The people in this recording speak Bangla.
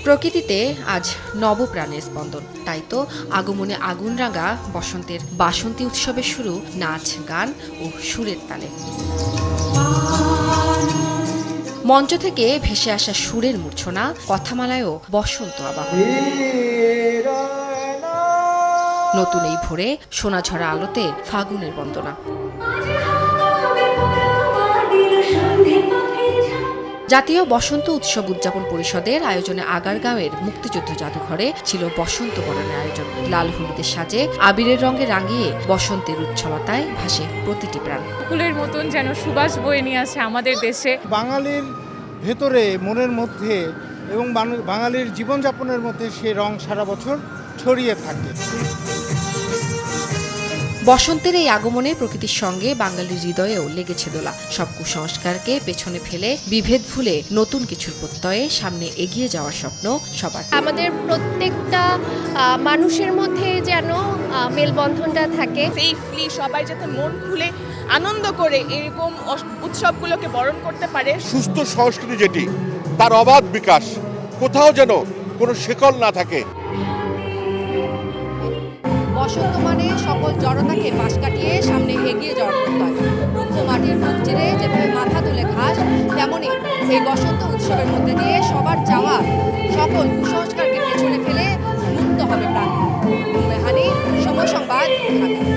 প্রকৃতিতে আজ নবপ্রাণের স্পন্দন। তাই তো আগমনে আগুন রাঙা বসন্তের বাসন্তী উৎসবের শুরু নাচ, গান ও সুরের তালে। মঞ্চ থেকে ভেসে আসা সুরের মূর্ছনা, কথামালায়ও বসন্ত আবাহন। নতুন এই ভোরে সোনাঝরা আলোতে ফাগুনের বন্দনা। জাতীয় বসন্ত উৎসব উদযাপন পরিষদের আয়োজনে আগারগাঁওয়ের মুক্তিযুদ্ধ জাদুঘরে ছিল বসন্ত বরণের আয়োজন। লাল হলুদের সাজে আবিরের রঙে রাঙিয়ে বসন্তের উচ্ছলতায় ভাসে প্রতিটি প্রাণ। ফুলের মতন যেন সুবাস বয়ে নিয়ে আসে আমাদের দেশে। বাঙালির ভেতরে, মনের মধ্যে এবং বাঙালির জীবনযাপনের মধ্যে সে রং সারা বছর ছড়িয়ে থাকে। বসন্তের এই আগমনে প্রকৃতির সঙ্গে বাঙালির হৃদয়েও লেগেছে দোলা। সব কুসংস্কারকে পেছনে ফেলে বিভেদ ভুলে নতুন কিছুর প্রত্যয়ে সামনে এগিয়ে যাওয়ার স্বপ্ন সবার। আমাদের প্রত্যেকটা মানুষের মধ্যে যেন মেলবন্ধনটা থাকে। সেফলি সবাই যাতে মন খুলে আনন্দ করে এরকম উৎসবগুলোকে বরণ করতে পারে। সুস্থ সংস্কৃতি যেটি, তার অবাধ বিকাশ, কোথাও যেন কোনো শেকল না থাকে। বসন্ত মানে সকল জড়তাকে পাশ কাটিয়ে সামনে এগিয়ে যাওয়ার প্রত্যয়। রুক্ষ মাটির বুক চিরে যেভাবে মাথা তুলে ঘাস, তেমনই এই বসন্ত উৎসবের মধ্যে দিয়ে সবার চাওয়া সকল কুসংস্কারকে পেছনে ফেলে মুক্ত হবে প্রাণ। মেহানি, সময় সংবাদ, ঢাকা।